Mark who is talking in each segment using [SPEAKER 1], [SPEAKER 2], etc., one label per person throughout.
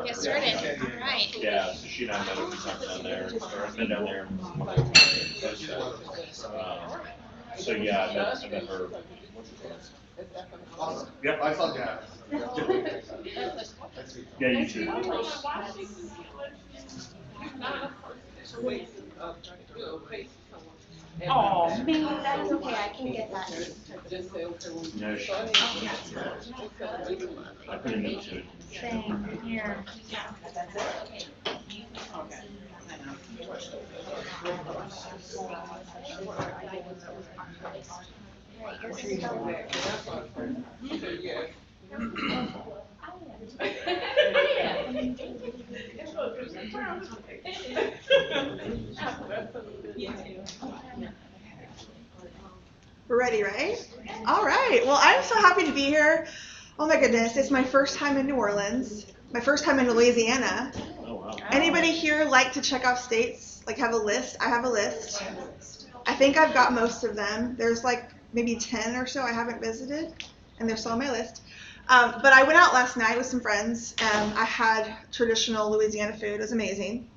[SPEAKER 1] get started. All right.
[SPEAKER 2] Yeah, so she and I met her down there. I've been down there. So yeah, I met her. Yep, I saw Jack. Yeah, you too.
[SPEAKER 1] Oh, that's okay. I can get that.
[SPEAKER 2] No, I put a note to it.
[SPEAKER 1] Same here.
[SPEAKER 3] We're ready, right? All right. Well, I'm so happy to be here. Oh my goodness, it's my first time in New Orleans, my first time in Louisiana.
[SPEAKER 2] Oh, wow.
[SPEAKER 3] Anybody here like to check off states? Like have a list? I have a list. I think I've got most of them. There's like maybe 10 or so I haven't visited, and they're still on my list. But I went out last night with some friends, and I had traditional Louisiana food. It was amazing.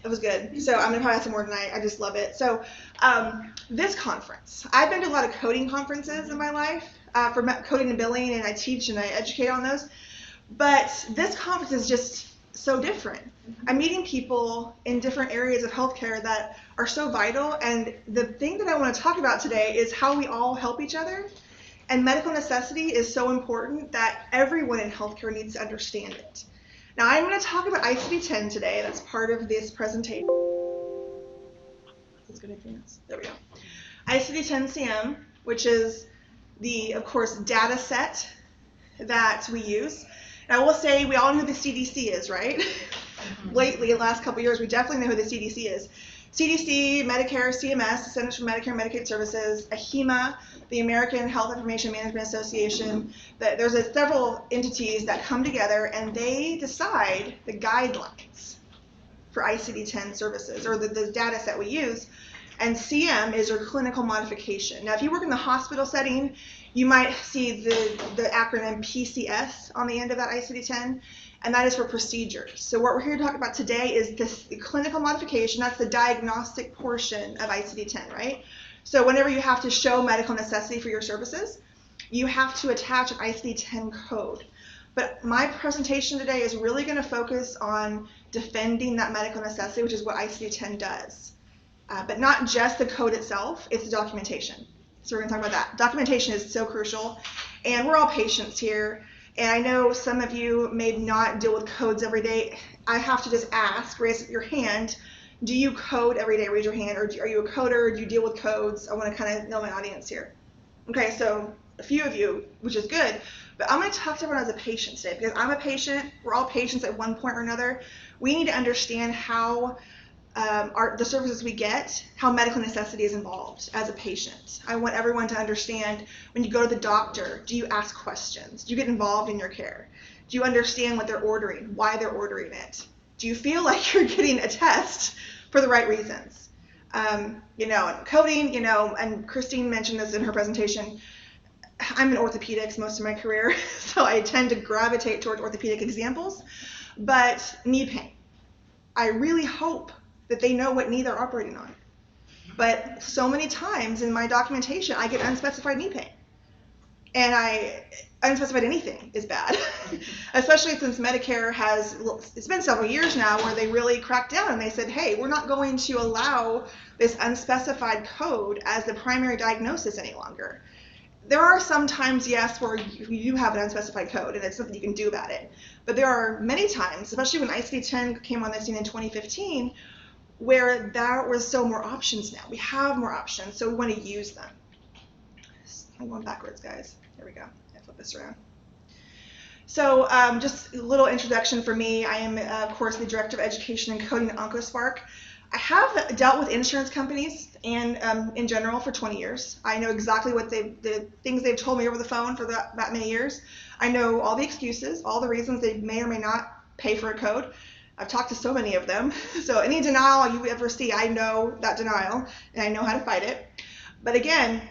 [SPEAKER 3] It was good. So I'm going to probably have some more tonight. I just love it. So this conference, I've been to a lot of coding conferences in my life for coding and billing, and I teach and I educate on those. But this conference is just so different. I'm meeting people in different areas of healthcare that are so vital. And the thing that I want to talk about today is how we all help each other. And medical necessity is so important that everyone in healthcare needs to understand it. Now, I'm going to talk about ICD10 today. That's part of this presentation. There we go. ICD10-CM, which is the, of course, data set that we use. And I will say we all know who the CDC is, right? Lately, the last couple of years, we definitely know who the CDC is. CDC, Medicare, CMS, Centers for Medicare and Medicaid Services, AHIMA, the American Health Information Management Association. There's several entities that come together and they decide the guidelines for ICD-10 services, or the data set we use. And CM is your clinical modification. Now, if you work in the hospital setting, you might see the acronym PCS on the end of that ICD-10, and that is for procedures. So what we're here to talk about today is the clinical modification. That's the diagnostic portion of ICD-10, right? So whenever you have to show medical necessity for your services, you have to attach an ICD-10 code. But my presentation today is really going to focus on defending that medical necessity, which is what ICD-10 does. But not just the code itself, it's the documentation. So we're going to talk about that. Documentation is so crucial, and we're all patients here. And I know some of you may not deal with codes every day. I have to just ask, raise your hand, do you code every day? Raise your hand. Or are you a coder? Do you deal with codes? I want to kind of know my audience here. Okay, so a few of you, which is good. But I'm going to talk to everyone as a patient today, because I'm a patient. We're all patients at one point or another. We need to understand how the services we get, how medical necessity is involved as a patient. I want everyone to understand when you go to the doctor, do you ask questions? Do you get involved in your care? Do you understand what they're ordering, why they're ordering it? Do you feel like you're getting a test for the right reasons? And coding, and Christine mentioned this in her presentation, I'm in orthopedics most of my career, so I tend to gravitate towards orthopedic examples, but knee pain. I really hope that they know what knee they're operating on. But so many times in my documentation, I get unspecified knee pain. And unspecified anything is bad, especially since Medicare it's been several years now where they really cracked down and they said, hey, we're not going to allow this unspecified code as the primary diagnosis any longer. There are some times, yes, where you have an unspecified code and it's something you can do about it. But there are many times, especially when ICD-10 came on the scene in 2015, where there was so more options now. We have more options, so we want to use them. I'm going backwards, guys. There we go. I flip this around. So just a little introduction for me. I am, of course, the Director of Education and Coding at OncoSpark. I have dealt with insurance companies and in general for 20 years. I know exactly what the things they've told me over the phone for that many years. I know all the excuses, all the reasons they may or may not pay for a code. I've talked to so many of them. So any denial you ever see, I know that denial and I know how to fight it. But again,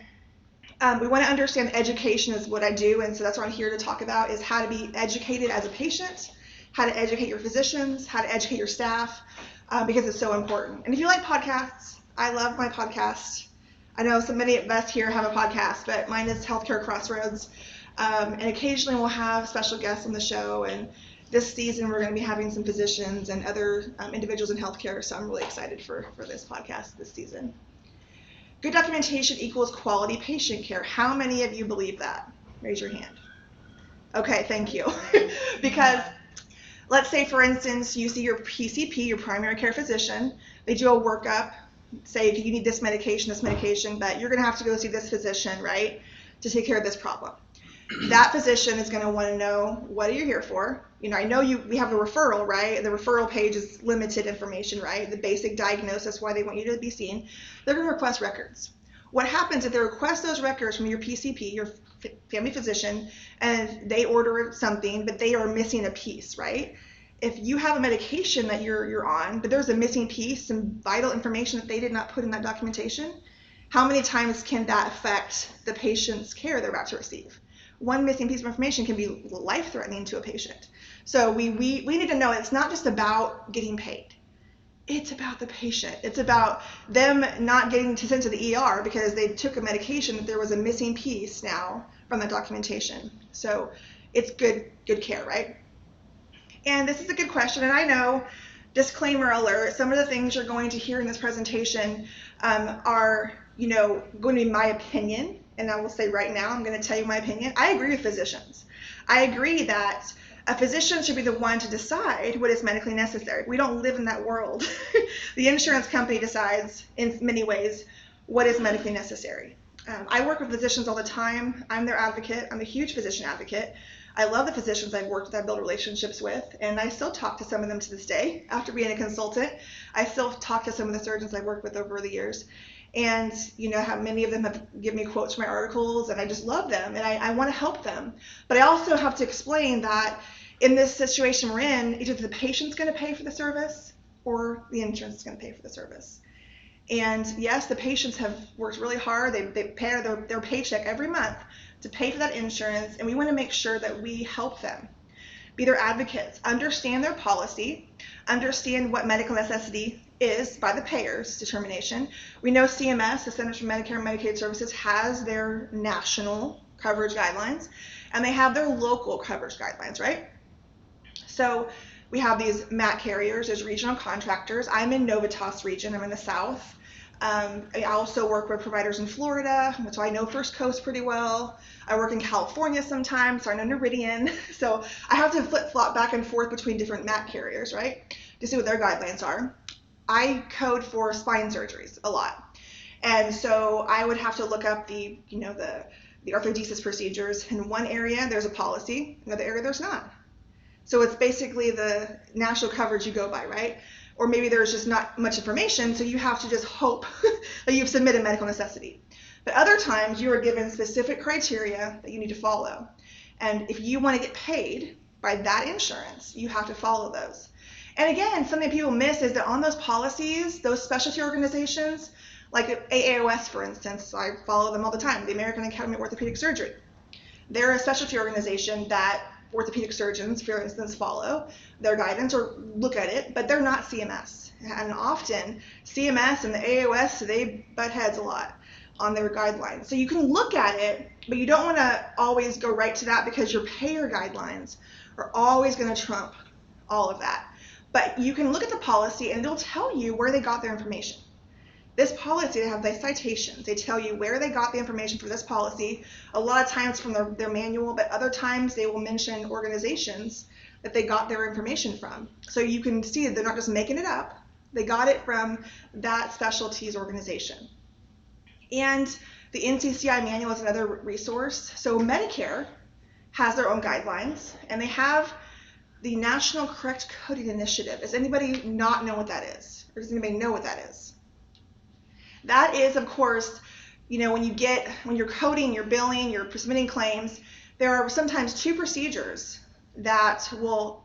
[SPEAKER 3] we want to understand education is what I do, and so that's what I'm here to talk about, is how to be educated as a patient, how to educate your physicians, how to educate your staff, because it's so important. And if you like podcasts, I love my podcast. I know so many of us here have a podcast, but mine is Healthcare Crossroads. And occasionally we'll have special guests on the show. And this season we're going to be having some physicians and other individuals in healthcare. So I'm really excited for this podcast this season. Good documentation equals quality patient care. How many of you believe that? Raise your hand. Okay, thank you. Because let's say, for instance, you see your PCP, your primary care physician. They do a workup. Say you need this medication, but you're going to have to go see this physician, right, to take care of this problem. That physician is going to want to know, what are you here for? You know, I know we have a referral, right? The referral page is limited information, right? The basic diagnosis, why they want you to be seen. They're going to request records. What happens if they request those records from your PCP, your family physician, and they order something, but they are missing a piece, right? If you have a medication that you're on, but there's a missing piece, some vital information that they did not put in that documentation, how many times can that affect the patient's care they're about to receive? One missing piece of information can be life-threatening to a patient. So we need to know it's not just about getting paid. It's about the patient. It's about them not getting sent to the ER because they took a medication that there was a missing piece now from the documentation. So it's good care, right? And this is a good question, and I know, disclaimer alert, some of the things you're going to hear in this presentation are, going to be my opinion, and I will say right now, I'm going to tell you my opinion. I agree with physicians. I agree that a physician should be the one to decide what is medically necessary. We don't live in that world. The insurance company decides, in many ways, what is medically necessary. I work with physicians all the time. I'm their advocate. I'm a huge physician advocate. I love the physicians I've worked with, I build relationships with, and I still talk to some of them to this day. After being a consultant, I still talk to some of the surgeons I've worked with over the years. And how many of them have given me quotes from my articles, and I just love them, and I want to help them. But I also have to explain that in this situation we're in, either the patient's going to pay for the service or the insurance is going to pay for the service. And yes, the patients have worked really hard. They pay their paycheck every month to pay for that insurance, and we want to make sure that we help them. Be their advocates, understand their policy, understand what medical necessity is by the payer's determination. We know CMS, the Centers for Medicare and Medicaid Services, has their national coverage guidelines, and they have their local coverage guidelines, right? So we have these MAC carriers, there's regional contractors. I'm in Novitas region, I'm in the south. I also work with providers in Florida, so I know First Coast pretty well. I work in California sometimes, so I know Noridian. So I have to flip-flop back and forth between different MAC carriers, right, to see what their guidelines are. I code for spine surgeries a lot, and so I would have to look up the arthrodesis procedures. In one area, there's a policy. In another area, there's not. So it's basically the national coverage you go by, right? Or maybe there's just not much information, so you have to just hope that you've submitted medical necessity. But other times you are given specific criteria that you need to follow. And if you want to get paid by that insurance, you have to follow those. And again, something people miss is that on those policies, those specialty organizations, like AAOS, for instance, I follow them all the time, the American Academy of Orthopedic Surgery. They're a specialty organization that orthopedic surgeons, for instance, follow their guidance or look at it, but they're not CMS. And often CMS and the AAOS, they butt heads a lot on their guidelines. So you can look at it, but you don't want to always go right to that because your payer guidelines are always going to trump all of that. But you can look at the policy and it'll tell you where they got their information. This policy, they have the citations. They tell you where they got the information for this policy, a lot of times from their manual, but other times they will mention organizations that they got their information from. So you can see that they're not just making it up. They got it from that specialty's organization. And the NCCI manual is another resource. So Medicare has their own guidelines, and they have the National Correct Coding Initiative. Does anybody not know what that is? Or does anybody know what that is? That is, of course, when you're coding, you're billing, you're submitting claims, there are sometimes two procedures that will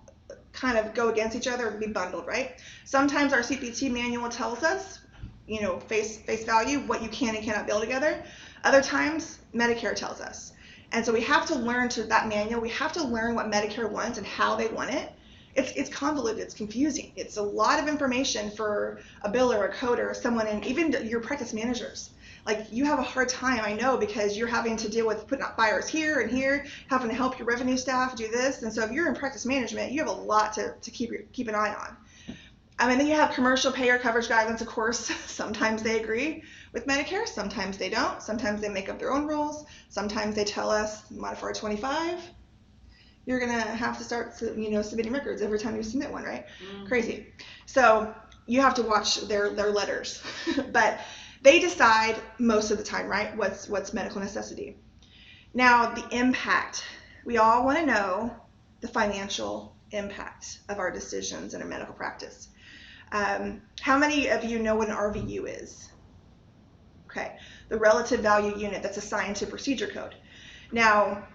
[SPEAKER 3] kind of go against each other and be bundled, right? Sometimes our CPT manual tells us, face value, what you can and cannot bill together. Other times, Medicare tells us. And so we have to learn that manual. We have to learn what Medicare wants and how they want it. It's convoluted, it's confusing. It's a lot of information for a biller, a coder, someone, and even your practice managers. Like, you have a hard time, I know, because you're having to deal with putting out fires here and here, having to help your revenue staff do this. And so if you're in practice management, you have a lot to keep an eye on. And then you have commercial payer coverage guidelines, of course. Sometimes they agree with Medicare, sometimes they don't. Sometimes they make up their own rules. Sometimes they tell us, modifier 25, you're going to have to start submitting records every time you submit one, right? Crazy. So you have to watch their letters. But they decide most of the time, right, what's medical necessity. Now, the impact. We all want to know the financial impact of our decisions in a medical practice. How many of you know what an RVU is? Okay, the relative value unit that's assigned to procedure code. Now,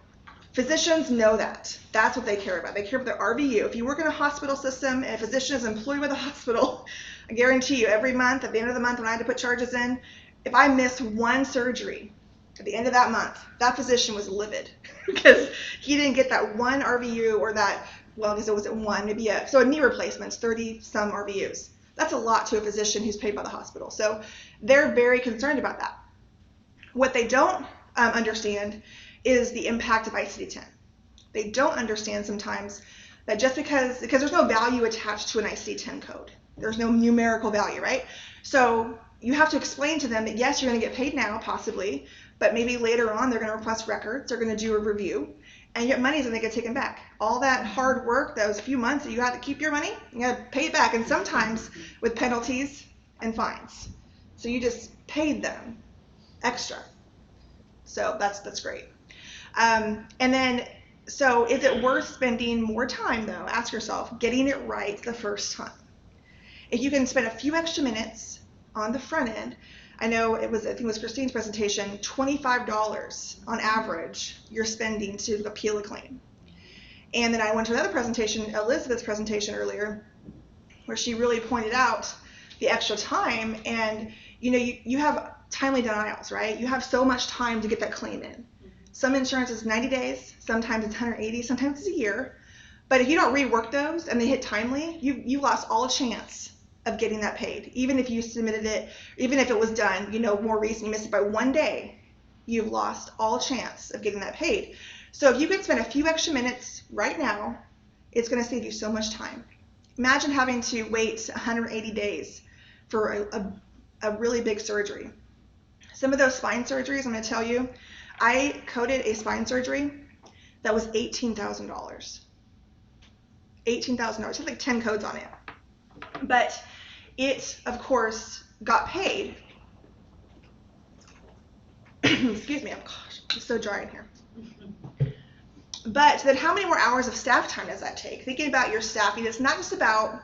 [SPEAKER 3] physicians know that. That's what they care about. They care about the RVU. If you work in a hospital system and a physician is employed by the hospital, I guarantee you every month, at the end of the month when I had to put charges in, if I missed one surgery at the end of that month, that physician was livid because he didn't get that one RVU or that, well, because it wasn't one, maybe so a knee replacement's 30 some RVUs. That's a lot to a physician who's paid by the hospital. So they're very concerned about that. What they don't understand is the impact of ICD10. They don't understand sometimes that just because there's no value attached to an ICD10 code. There's no numerical value, right? So you have to explain to them that yes, you're going to get paid now, possibly, but maybe later on they're going to request records, they're going to do a review, and your money's going to get taken back. All that hard work, those few months that you had to keep your money, you got to pay it back, and sometimes with penalties and fines. So you just paid them extra. So that's great. And then, so is it worth spending more time, though? Ask yourself, getting it right the first time. If you can spend a few extra minutes on the front end, I think it was Christine's presentation, $25 on average you're spending to appeal a claim. And then I went to another presentation, Elizabeth's presentation earlier, where she really pointed out the extra time, and you have timely denials, right? You have so much time to get that claim in. Some insurance is 90 days, sometimes it's 180, sometimes it's a year. But if you don't rework those and they hit timely, you lost all chance of getting that paid. Even if you submitted it, even if it was done, more recent, you missed it by 1 day, you've lost all chance of getting that paid. So if you can spend a few extra minutes right now, it's going to save you so much time. Imagine having to wait 180 days for a really big surgery. Some of those spine surgeries, I'm going to tell you, I coded a spine surgery that was $18,000. $18,000. It had like 10 codes on it. But it, of course, got paid. Excuse me, it's so dry in here. But then how many more hours of staff time does that take? Thinking about your staffing, it's not just about,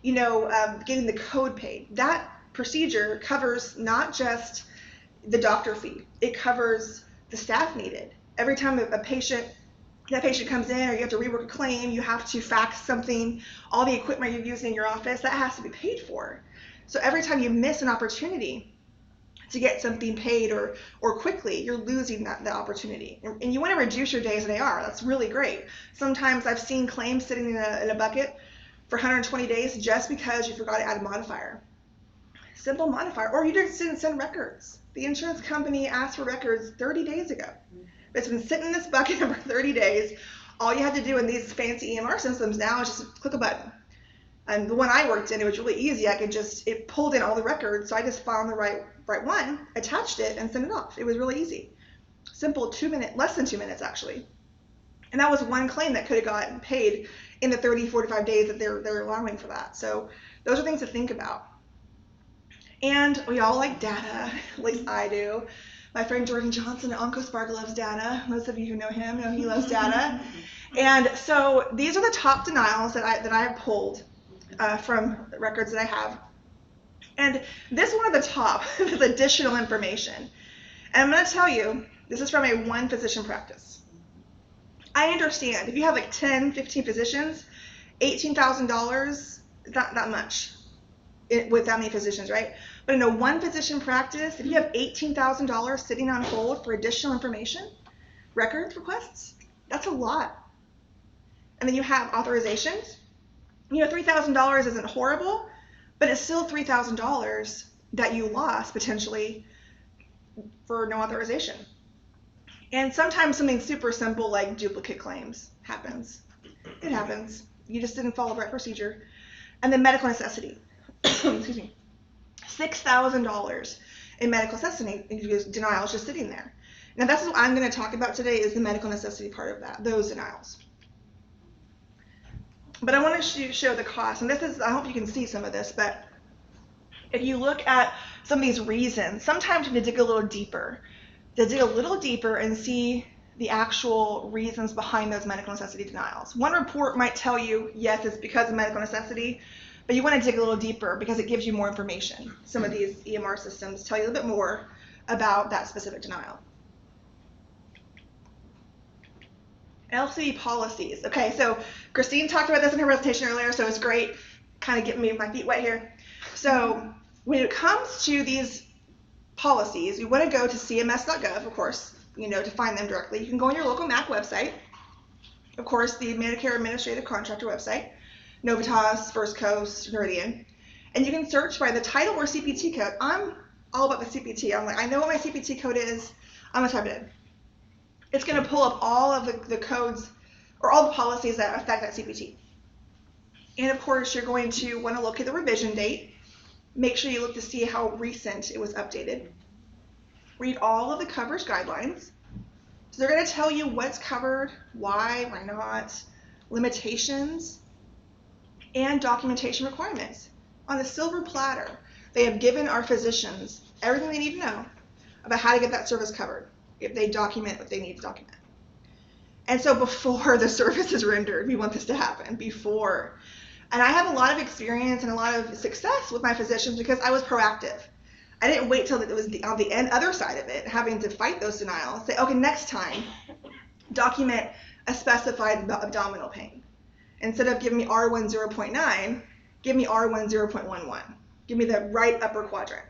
[SPEAKER 3] getting the code paid. That procedure covers not just the doctor fee. It covers the staff needed. Every time that patient comes in or you have to rework a claim, you have to fax something, all the equipment you're using in your office, that has to be paid for. So every time you miss an opportunity to get something paid or quickly, you're losing that opportunity. And you want to reduce your days in AR. That's really great. Sometimes I've seen claims sitting in a bucket for 120 days just because you forgot to add a modifier. Simple modifier. Or you didn't send records. The insurance company asked for records 30 days ago. It's been sitting in this bucket for 30 days. All you had to do in these fancy EMR systems now is just click a button. And the one I worked in, it was really easy. It pulled in all the records, so I just found the right one, attached it, and sent it off. It was really easy. Simple, less than 2 minutes actually. And that was one claim that could have gotten paid in the 30, 45 days that they're allowing for that. So those are things to think about. And we all like data, at least I do. My friend Jordan Johnson at OncoSpark loves data. Most of you who know him know he loves data. And so these are the top denials that I have pulled from the records that I have. And this one at the top is additional information. And I'm going to tell you, this is from a one physician practice. I understand if you have like 10, 15 physicians, $18,000 is not that much with that many physicians, right? But in a one physician practice, if you have $18,000 sitting on hold for additional information, records requests, that's a lot. And then you have authorizations. You know, $3,000 isn't horrible, but it's still $3,000 that you lost potentially for no authorization. And sometimes something super simple like duplicate claims happens. It happens. You just didn't follow the right procedure. And then medical necessity. Excuse me. $6,000 in medical necessity denials just sitting there. Now that's what I'm going to talk about today is the medical necessity part of that, those denials. But I want to show the cost, and this is, I hope you can see some of this, but if you look at some of these reasons, sometimes you need to dig a little deeper. To dig a little deeper and see the actual reasons behind those medical necessity denials. One report might tell you, yes, it's because of medical necessity, but you want to dig a little deeper because it gives you more information. Some of these EMR systems tell you a little bit more about that specific denial. LCD policies. Okay, so Christine talked about this in her presentation earlier, so it's great kind of getting me my feet wet here. So when it comes to these policies, you want to go to cms.gov, of course, you know, to find them directly. You can go on your local MAC website, of course, the Medicare Administrative Contractor website, Novitas, First Coast, Meridian, and you can search by the title or CPT code. I'm all about the CPT. I'm like, I know what my CPT code is. I'm going to type it in. It's going to pull up all of the codes or all the policies that affect that CPT. And of course, you're going to want to locate the revision date. Make sure you look to see how recent it was updated. Read all of the coverage guidelines. So they're going to tell you what's covered, why not, limitations, and documentation requirements. On a silver platter, they have given our physicians everything they need to know about how to get that service covered, if they document what they need to document. And so before the service is rendered, we want this to happen, before. And I have a lot of experience and a lot of success with my physicians because I was proactive. I didn't wait till it was on the other side of it, having to fight those denials. Say, okay, next time, document a specified abdominal pain. Instead of giving me R1 0.9, give me R1 0.11. Give me the right upper quadrant.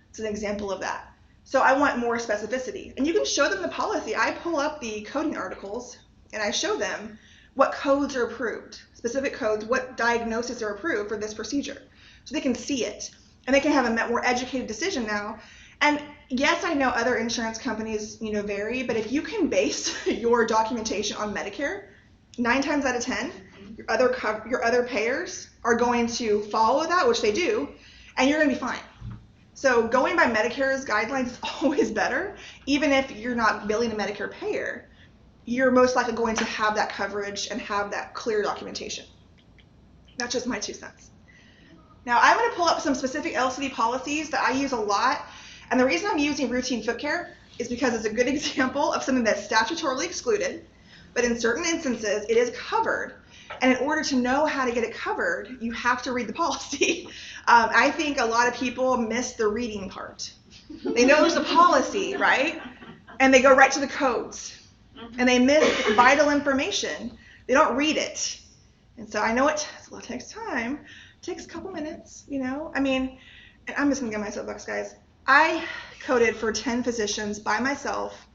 [SPEAKER 3] It's an example of that. So I want more specificity. And you can show them the policy. I pull up the coding articles and I show them what codes are approved, specific codes, what diagnoses are approved for this procedure. So they can see it and they can have a more educated decision now. And yes, I know other insurance companies, you know, vary, but if you can base your documentation on Medicare, 9 times out of 10, your other payers are going to follow that, which they do, and you're going to be fine. So going by Medicare's guidelines is always better. Even if you're not billing a Medicare payer, you're most likely going to have that coverage and have that clear documentation. That's just my 2 cents. Now I'm going to pull up some specific LCD policies that I use a lot. And the reason I'm using routine foot care is because it's a good example of something that's statutorily excluded, but in certain instances it is covered. And in order to know how to get it covered, you have to read the policy. I think a lot of people miss the reading part. They know there's a policy, right? And they go right to the codes. And they miss vital information. They don't read it. And so I know it takes time. It takes a couple minutes, you know. I mean, and I'm just going to get my soapbox, guys. I coded for 10 physicians by myself.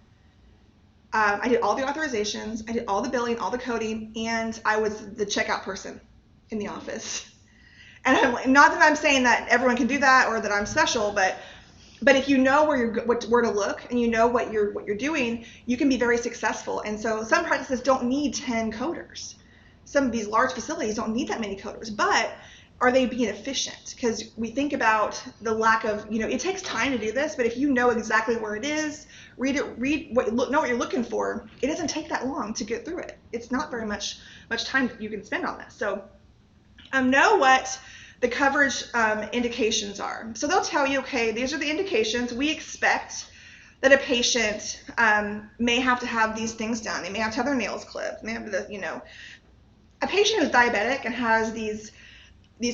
[SPEAKER 3] I did all the authorizations, I did all the billing, all the coding, and I was the checkout person in the office. And not that I'm saying that everyone can do that or that I'm special, but if you know where to look and you know what you're doing, you can be very successful. And so some practices don't need 10 coders. Some of these large facilities don't need that many coders, but are they being efficient? Because we think about the lack of, you know, it takes time to do this, but if you know exactly where it is, know what you're looking for, it doesn't take that long to get through it. It's not very much time you can spend on this. So know what the coverage indications are. So they'll tell you, okay, these are the indications. We expect that a patient may have to have these things done. They may have to have their nails clipped. They have the, you know, a patient who's diabetic and has these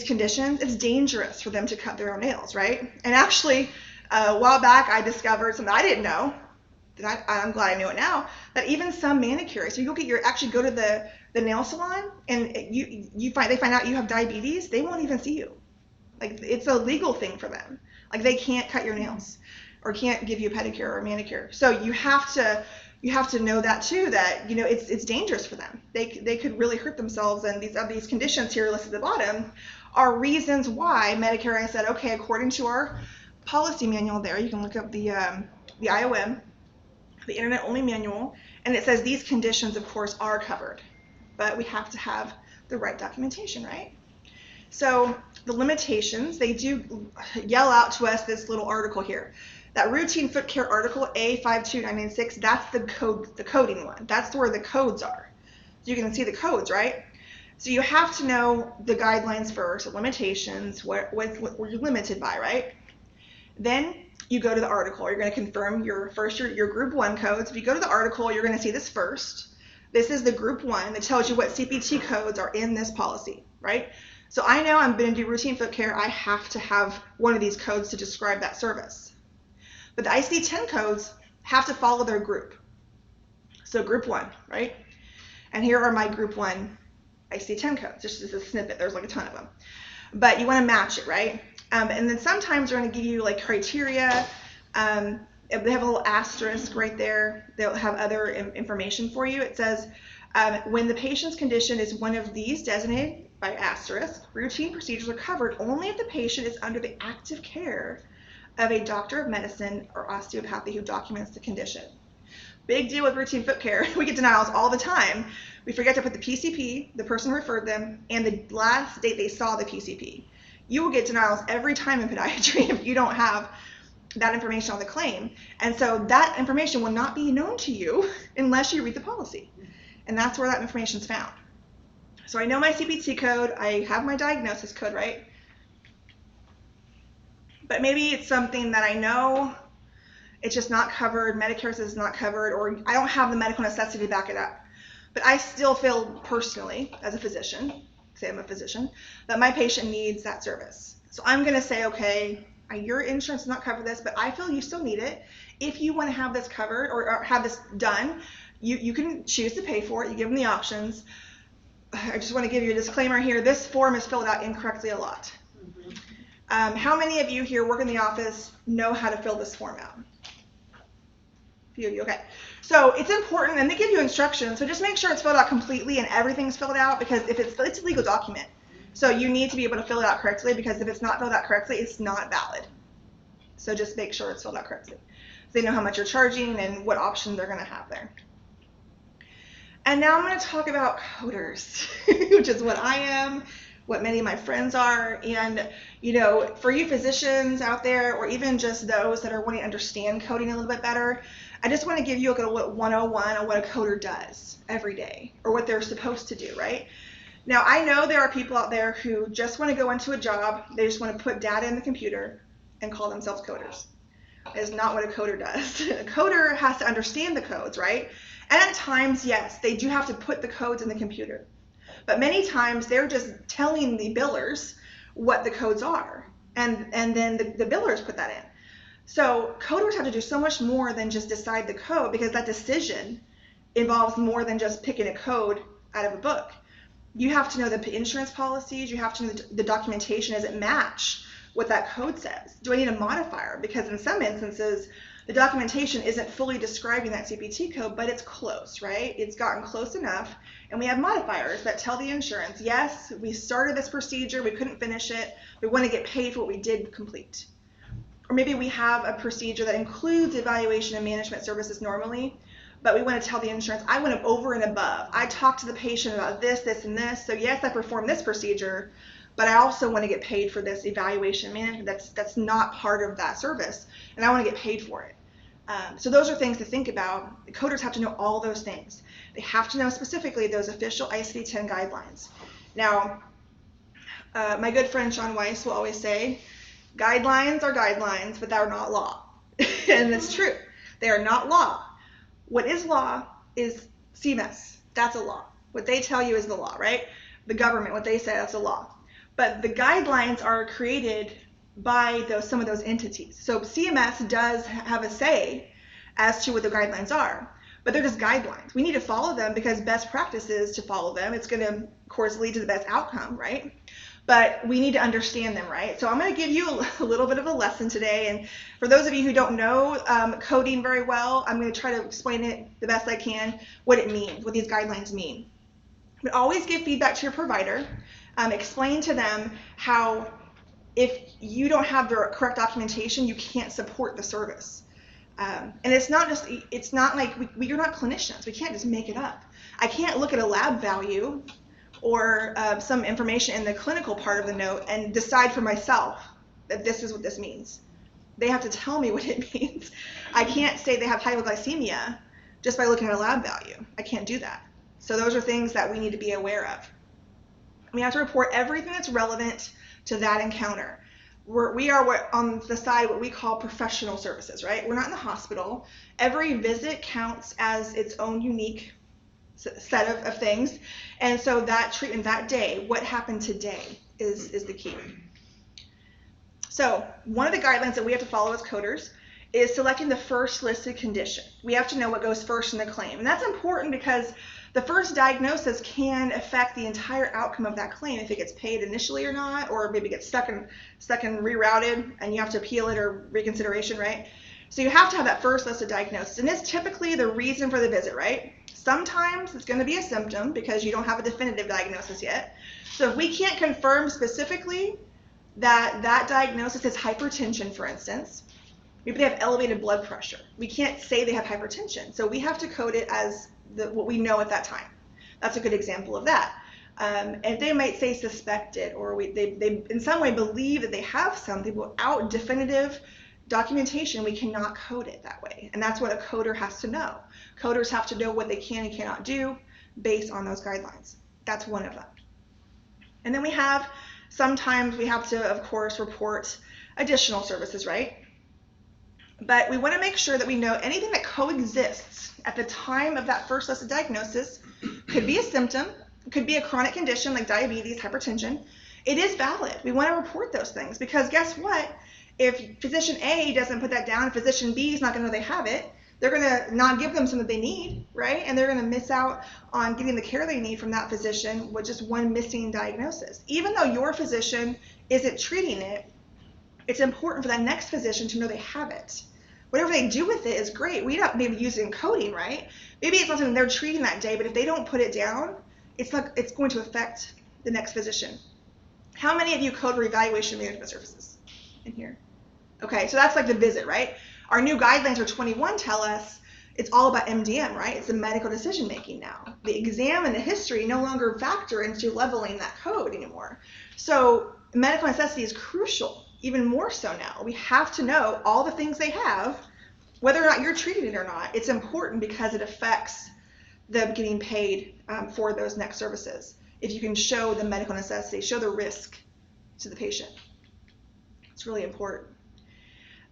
[SPEAKER 3] conditions, it's dangerous for them to cut their own nails, right? And actually, a while back, I discovered something I didn't know, that I'm glad I knew it now, that even some manicurists, so you go to the nail salon, and they find out you have diabetes, they won't even see you. Like, it's a legal thing for them. Like, they can't cut your nails or can't give you a pedicure or a manicure. So you have to you have to know that too, that, you know, it's dangerous for them. They could really hurt themselves, and these conditions here listed at the bottom are reasons why Medicare, I said, okay, according to our policy manual there, you can look up the IOM, the Internet Only Manual, and it says these conditions, of course, are covered, but we have to have the right documentation, right? So the limitations, they do yell out to us this little article here. That routine foot care article A52996, that's the coding one. That's where the codes are. So you can see the codes, right? So you have to know the guidelines first, the limitations, what you're limited by, right? Then you go to the article. You're going to confirm your group 1 codes. If you go to the article, you're going to see this first. This is the group 1 that tells you what CPT codes are in this policy, right? So I know I'm going to do routine foot care. I have to have one of these codes to describe that service. But the ICD-10 codes have to follow their group. So group 1, right? And here are my group 1 ICD-10 codes. Just as a snippet, there's like a ton of them. But you want to match it, right? And then sometimes they're going to give you like criteria. They have a little asterisk right there. They'll have other information for you. It says, when the patient's condition is one of these designated by asterisk, routine procedures are covered only if the patient is under the active care of a doctor of medicine or osteopathy who documents the condition. Big deal with routine foot care. We get denials all the time. We forget to put the PCP, the person who referred them, and the last date they saw the PCP. You will get denials every time in podiatry if you don't have that information on the claim. And so that information will not be known to you unless you read the policy. And that's where that information is found. So I know my CPT code. I have my diagnosis code, right? But maybe it's something that I know it's just not covered, Medicare says it's not covered, or I don't have the medical necessity to back it up. But I still feel personally, as a physician, say I'm a physician, that my patient needs that service. So I'm going to say, okay, your insurance does not cover this, but I feel you still need it. If you want to have this covered or have this done, you can choose to pay for it. You give them the options. I just want to give you a disclaimer here. This form is filled out incorrectly a lot. How many of you here work in the office know how to fill this form out? A few of you, okay. So it's important, and they give you instructions, so just make sure it's filled out completely and everything's filled out, because if it's a legal document. So you need to be able to fill it out correctly, because if it's not filled out correctly, it's not valid. So just make sure it's filled out correctly. So they know how much you're charging and what options they're going to have there. And now I'm going to talk about coders, which is what I am, what many of my friends are. And, you know, for you physicians out there, or even just those that are wanting to understand coding a little bit better, I just want to give you a little 101 on what a coder does every day, or what they're supposed to do, right? Now, I know there are people out there who just want to go into a job, they just want to put data in the computer and call themselves coders. That is not what a coder does. A coder has to understand the codes, right? And at times, yes, they do have to put the codes in the computer. But many times, they're just telling the billers what the codes are, and then the billers put that in. So coders have to do so much more than just decide the code, because that decision involves more than just picking a code out of a book. You have to know the insurance policies, you have to know the documentation. Does it match what that code says? Do I need a modifier? Because in some instances, the documentation isn't fully describing that CPT code, but it's close, right? It's gotten close enough, and we have modifiers that tell the insurance, yes, we started this procedure, we couldn't finish it, we want to get paid for what we did complete. Or maybe we have a procedure that includes evaluation and management services normally, but we want to tell the insurance, I went over and above. I talked to the patient about this, this, and this, so yes, I performed this procedure, but I also want to get paid for this evaluation management that's not part of that service, and I want to get paid for it. So those are things to think about. The coders have to know all those things. They have to know specifically those official ICD-10 guidelines. Now, my good friend Sean Weiss will always say, guidelines are guidelines, but they're not law. And that's true. They are not law. What is law is CMS. That's a law. What they tell you is the law, right? The government, what they say, that's a law. But the guidelines are created by some of those entities. So CMS does have a say as to what the guidelines are, but they're just guidelines. We need to follow them because best practice is to follow them. It's going to, of course, lead to the best outcome, right? but we need to understand them, right? So I'm going to give you a little bit of a lesson today, and for those of you who don't know coding very well, I'm going to try to explain it the best I can, what it means, what these guidelines mean. But always give feedback to your provider. Explain to them how if you don't have the correct documentation, you can't support the service. And it's not like you're not clinicians. We can't just make it up. I can't look at a lab value or some information in the clinical part of the note and decide for myself that this is what this means. They have to tell me what it means. I can't say they have hypoglycemia just by looking at a lab value. I can't do that. So those are things that we need to be aware of. We have to report everything that's relevant to that encounter. We are on the side what we call professional services, right? We're not in the hospital. Every visit counts as its own unique set of things. And so that treatment that day, what happened today is the key. So one of the guidelines that we have to follow as coders is selecting the first listed condition. We have to know what goes first in the claim. And that's important because the first diagnosis can affect the entire outcome of that claim, if it gets paid initially or not, or maybe gets stuck and rerouted and you have to appeal it or reconsideration, right? So you have to have that first listed diagnosis. And it's typically the reason for the visit, right? Sometimes it's going to be a symptom because you don't have a definitive diagnosis yet. So if we can't confirm specifically that that diagnosis is hypertension, for instance, maybe they have elevated blood pressure. We can't say they have hypertension. So we have to code it as what we know at that time. That's a good example of that. And they might say suspected, or they in some way believe that they have something without definitive documentation. We cannot code it that way. And that's what a coder has to know. Coders have to know what they can and cannot do based on those guidelines. That's one of them. And then sometimes we have to, of course, report additional services, right? But we want to make sure that we know anything that coexists at the time of that first listed diagnosis. Could be a symptom, could be a chronic condition like diabetes, hypertension. It is valid. We want to report those things because guess what? If physician A doesn't put that down, physician B is not going to know they have it. They're going to not give them something they need, right? And they're going to miss out on getting the care they need from that physician with just one missing diagnosis. Even though your physician isn't treating it, it's important for that next physician to know they have it. Whatever they do with it is great. We don't maybe use it in coding, right? Maybe it's not something they're treating that day, but if they don't put it down, it's going to affect the next physician. How many of you code for evaluation management services in here? Okay, so that's like the visit, right? Our new guidelines for 21 tell us it's all about MDM, right? It's the medical decision making now. The exam and the history no longer factor into leveling that code anymore. So medical necessity is crucial, even more so now. We have to know all the things they have, whether or not you're treating it or not. It's important because it affects them getting paid for those next services. If you can show the medical necessity, show the risk to the patient. It's really important.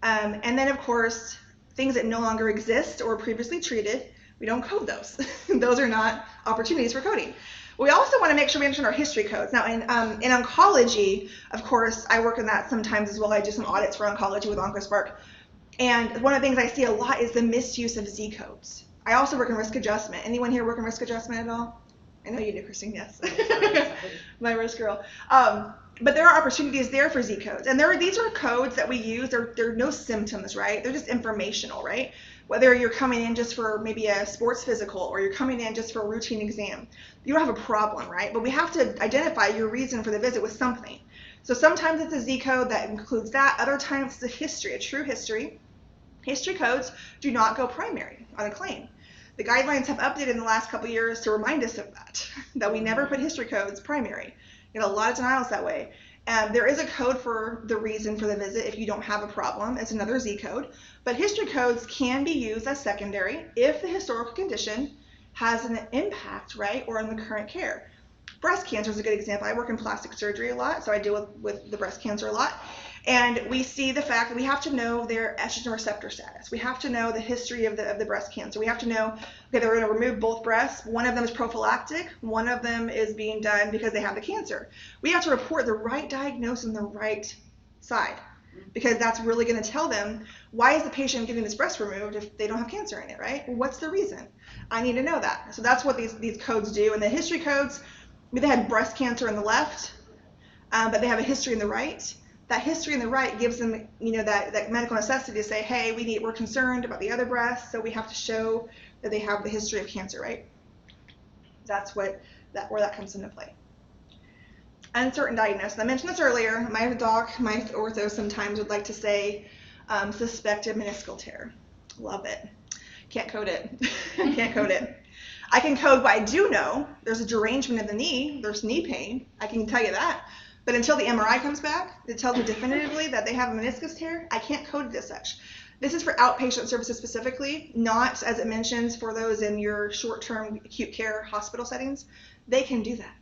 [SPEAKER 3] And then, of course, things that no longer exist or previously treated, we don't code those. Those are not opportunities for coding. We also want to make sure we understand our history codes. Now, in oncology, of course, I work in that sometimes as well. I do some audits for oncology with OncoSpark. And one of the things I see a lot is the misuse of Z codes. I also work in risk adjustment. Anyone here work in risk adjustment at all? I know you do, Christine, yes. My risk girl. But there are opportunities there for Z codes. And these are codes that we use. They're no symptoms, right? They're just informational, right? Whether you're coming in just for maybe a sports physical or you're coming in just for a routine exam, you don't have a problem, right? But we have to identify your reason for the visit with something. So sometimes it's a Z code that includes that. Other times it's a history, a true history. History codes do not go primary on a claim. The guidelines have updated in the last couple of years to remind us of that we never put history codes primary. You know, a lot of denials that way. There is a code for the reason for the visit if you don't have a problem. It's another Z code. But history codes can be used as secondary if the historical condition has an impact, right, or in the current care. Breast cancer is a good example. I work in plastic surgery a lot, so I deal with the breast cancer a lot. And we see the fact that we have to know their estrogen receptor status. We have to know the history of the breast cancer. We have to know, okay, they're going to remove both breasts. One of them is prophylactic. One of them is being done because they have the cancer. We have to report the right diagnosis on the right side because that's really going to tell them, why is the patient getting this breast removed if they don't have cancer in it, right? Well, what's the reason? I need to know that. So that's what these codes do. And the history codes, they had breast cancer on the left, but they have a history in the right. That history in the right gives them, that medical necessity to say, hey, we're concerned about the other breast, so we have to show that they have the history of cancer, right? That's where that comes into play. Uncertain diagnosis. I mentioned this earlier. My ortho sometimes would like to say suspected meniscal tear. Love it. Can't code it. Can't code it. I can code what I do know. There's a derangement of the knee. There's knee pain. I can tell you that. But until the MRI comes back, it tells me definitively that they have a meniscus tear, I can't code it as such. This is for outpatient services specifically, not, as it mentions, for those in your short-term acute care hospital settings. They can do that.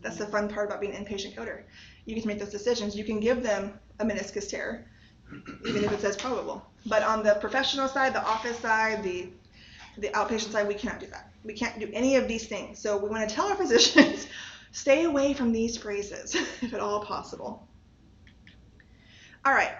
[SPEAKER 3] That's the fun part about being an inpatient coder. You get to make those decisions. You can give them a meniscus tear, even if it says probable. But on the professional side, the office side, the outpatient side, we cannot do that. We can't do any of these things. So we want to tell our physicians, stay away from these phrases, if at all possible. All right.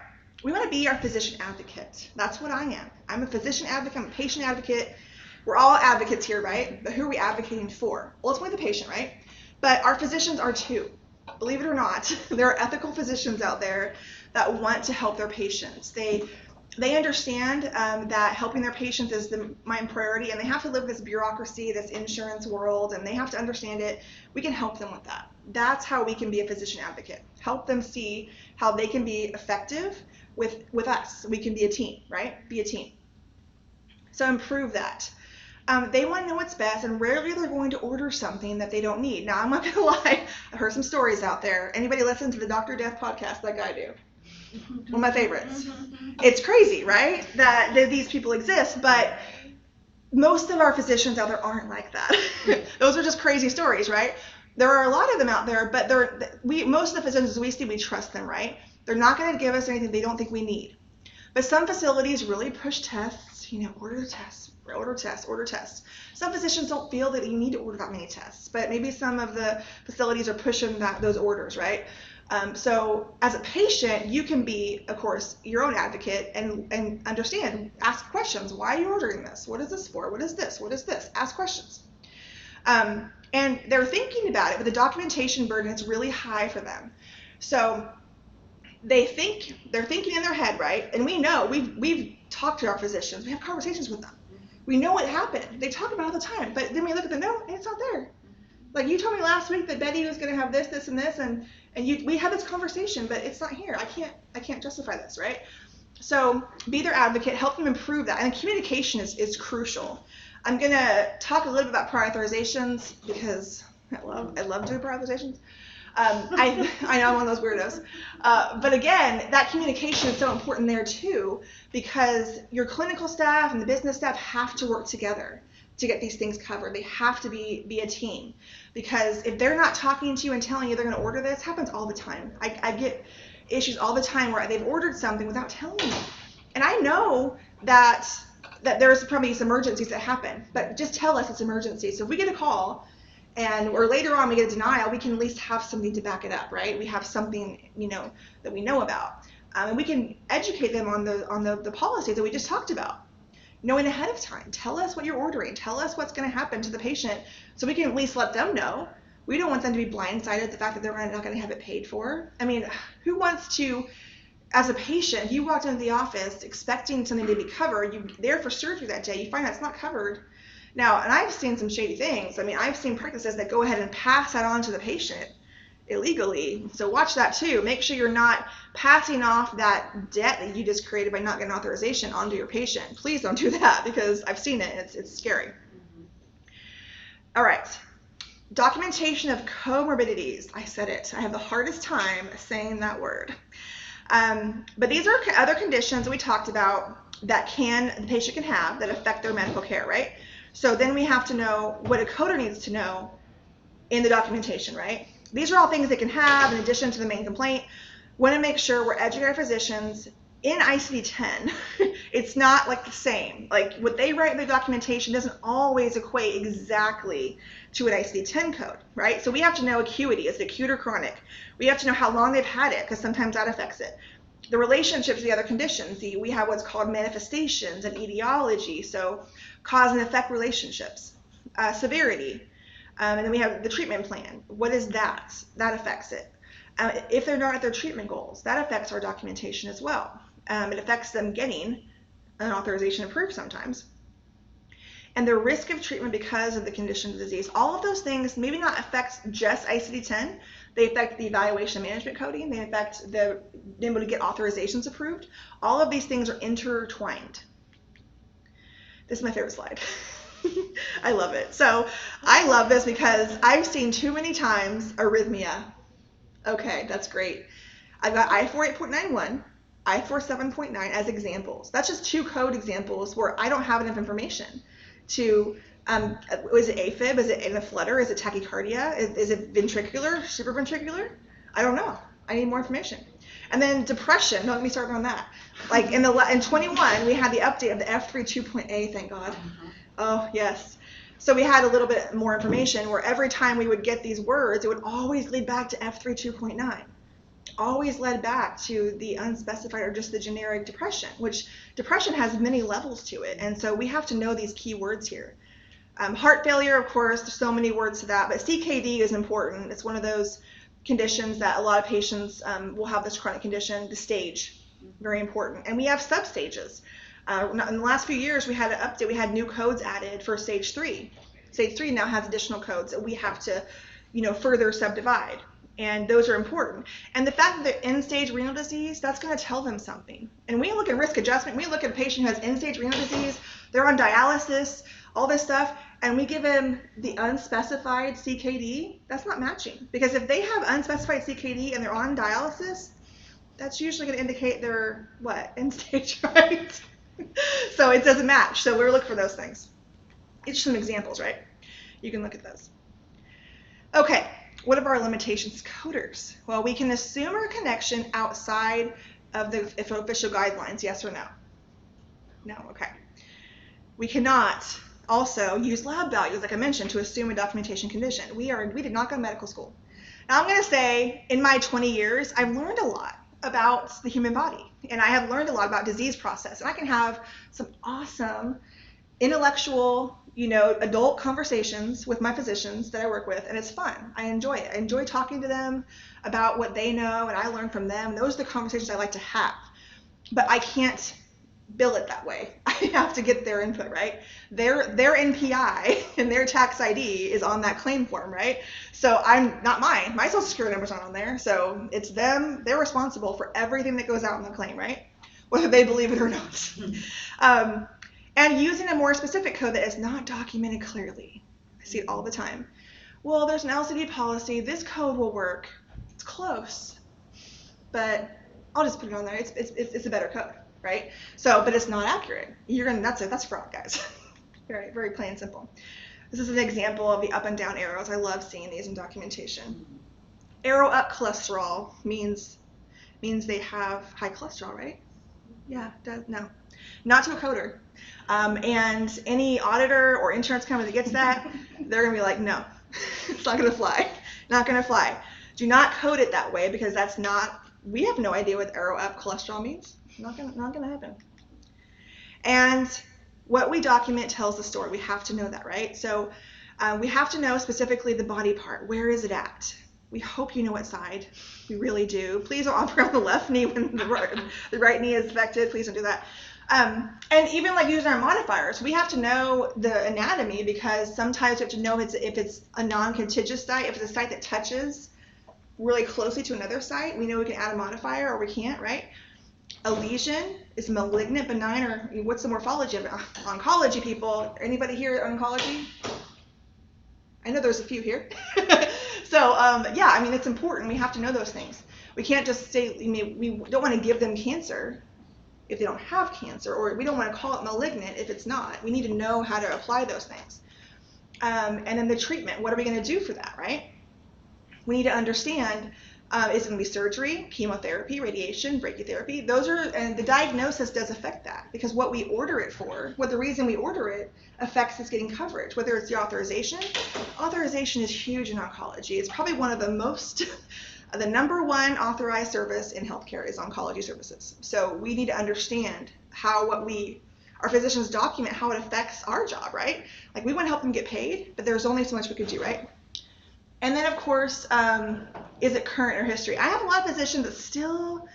[SPEAKER 3] We want to be our physician advocate. That's what I am. I'm a physician advocate. I'm a patient advocate. We're all advocates here, right? But who are we advocating for? Ultimately, the patient, right? But our physicians are too. Believe it or not, there are ethical physicians out there that want to help their patients. They understand that helping their patients is my priority, and they have to live this bureaucracy, this insurance world, and they have to understand it. We can help them with that. That's how we can be a physician advocate. Help them see how they can be effective with us. We can be a team, right? Be a team. So improve that. They want to know what's best, and rarely they're going to order something that they don't need. Now, I'm not going to lie. I've heard some stories out there. Anybody listen to the Dr. Death podcast like I do? One of my favorites. It's crazy, right? That these people exist, but most of our physicians out there aren't like that. Those are just crazy stories, right? There are a lot of them out there, but most of the physicians we see, we trust them, right? They're not going to give us anything they don't think we need. But some facilities really push tests, order tests. Order tests. Some physicians don't feel that you need to order that many tests, but maybe some of the facilities are pushing those orders, right? So as a patient, you can be, of course, your own advocate and understand, ask questions. Why are you ordering this? What is this for? What is this? What is this? Ask questions. And they're thinking about it, but the documentation burden is really high for them. So they're thinking in their head, right? And we know, we've talked to our physicians. We have conversations with them. We know what happened. They talk about it all the time, but then we look at the note and it's not there. Like, you told me last week that Betty was going to have this, this, and this, and we had this conversation, but it's not here. I can't justify this, right? So be their advocate, help them improve that, and communication is crucial. I'm going to talk a little bit about prior authorizations because I love doing prior authorizations. I know I'm one of those weirdos. But again, that communication is so important there too, because your clinical staff and the business staff have to work together to get these things covered. They have to be a team, because if they're not talking to you and telling you they're going to order this, it happens all the time. I get issues all the time where they've ordered something without telling me. And I know that there's probably some emergencies that happen, but just tell us it's emergency. So if we get a call or later on we get a denial, we can at least have something to back it up, right? We have something, that we know about. And we can educate them on the policies that we just talked about. Knowing ahead of time, tell us what you're ordering, tell us what's going to happen to the patient, so we can at least let them know. We don't want them to be blindsided at the fact that they're not going to have it paid for. I mean, who wants to, as a patient, you walked into the office expecting something to be covered, you're there for surgery that day, you find out it's not covered. Now, and I've seen some shady things. I mean, I've seen practices that go ahead and pass that on to the patient illegally. So watch that too. Make sure you're not passing off that debt that you just created by not getting authorization onto your patient. Please don't do that, because I've seen it. It's scary. All right. Documentation of comorbidities. I said it. I have the hardest time saying that word. But these are other conditions that we talked about that the patient can have that affect their medical care, right? So then we have to know what a coder needs to know in the documentation, right? These are all things they can have in addition to the main complaint. Want to make sure we're educating our physicians in ICD-10. It's not like the same. Like, what they write in the documentation doesn't always equate exactly to an ICD-10 code, right? So we have to know acuity. Is it acute or chronic? We have to know how long they've had it, because sometimes that affects it. The relationships to the other conditions. We have what's called manifestations and etiology, so cause and effect relationships, severity. And then we have the treatment plan. What is that? That affects it. If they're not at their treatment goals, that affects our documentation as well. It affects them getting an authorization approved sometimes. And the risk of treatment because of the condition of the disease, all of those things maybe not affect just ICD-10, they affect the evaluation and management coding, they affect the being able to get authorizations approved. All of these things are intertwined. This is my favorite slide. I love it. So I love this because I've seen too many times arrhythmia. Okay, that's great. I've got I-48.91, I-47.9 as examples. That's just 2 code examples where I don't have enough information to, is it AFib? Is it in a flutter? Is it tachycardia? Is it ventricular, supraventricular? I don't know. I need more information. And then depression, don't get me started on that. Like in 21, we had the update of the F3 2.A, thank God. Oh, yes. So we had a little bit more information where every time we would get these words, it would always lead back to F3 2.9. Always led back to the unspecified or just the generic depression, which depression has many levels to it. And so we have to know these key words here. Heart failure, of course, there's so many words to that, but CKD is important. It's one of those conditions that a lot of patients will have this chronic condition, the stage, very important. And we have substages. In the last few years, we had an update, we had new codes added for stage 3. Stage 3 now has additional codes that we have to, further subdivide. And those are important. And the fact that they're end-stage renal disease, that's going to tell them something. And we look at risk adjustment, we look at a patient who has end-stage renal disease, they're on dialysis, all this stuff, and we give them the unspecified CKD, that's not matching. Because if they have unspecified CKD and they're on dialysis, that's usually going to indicate they're, end-stage, right? So it doesn't match. So we're looking for those things. It's some examples, right? You can look at those. Okay, what are our limitations coders? Well, we can assume a connection outside of the official guidelines, yes or no? No, okay. We cannot also use lab values, like I mentioned, to assume a documentation condition. We did not go to medical school. Now I'm going to say, in my 20 years, I've learned a lot about the human body, and I have learned a lot about disease process, and I can have some awesome intellectual, adult conversations with my physicians that I work with, and it's fun. I enjoy it. I enjoy talking to them about what they know, and I learn from them. Those are the conversations I like to have, but I can't bill it that way. I have to get their input, right? Their NPI and their tax ID is on that claim form, right? So I'm not mine. My social security number's not on there. So it's them. They're responsible for everything that goes out in the claim, right? Whether they believe it or not. And using a more specific code that is not documented clearly. I see it all the time. Well, there's an LCD policy. This code will work. It's close, but I'll just put it on there. It's a better code, right? So, but it's not accurate. That's fraud, guys. Very, very plain and simple. This is an example of the up and down arrows. I love seeing these in documentation. Arrow up cholesterol means they have high cholesterol, right? Yeah, no. Not to a coder. And any auditor or insurance company that gets that, they're going to be like, no, it's not going to fly. Not going to fly. Do not code it that way because that's not, we have no idea what arrow up cholesterol means. Not going to happen. And what we document tells the story. We have to know that, right? So we have to know specifically the body part. Where is it at? We hope you know what side. We really do. Please don't operate on the left knee when the right knee is affected. Please don't do that. And even like using our modifiers, we have to know the anatomy because sometimes we have to know if it's a non-contiguous site, if it's a site that touches really closely to another site, we know we can add a modifier or we can't, right? A lesion is malignant, benign, or what's the morphology of it? Oncology people, anybody here at oncology? I know there's a few here. So yeah, I mean, it's important. We have to know those things. We can't just say, we don't want to give them cancer if they don't have cancer, or we don't want to call it malignant if it's not. We need to know how to apply those things. And then the treatment, what are we going to do for that, right? We need to understand, is it going to be surgery, chemotherapy, radiation, brachytherapy? And the diagnosis does affect that because what we order it for, the reason we order it affects us getting coverage, whether it's the authorization. Authorization is huge in oncology. It's probably one of the most, the number one authorized service in healthcare is oncology services. So we need to understand how our physicians document how it affects our job, right? Like we want to help them get paid, but there's only so much we could do, right? And then, of course, is it current or history? I have a lot of physicians that still,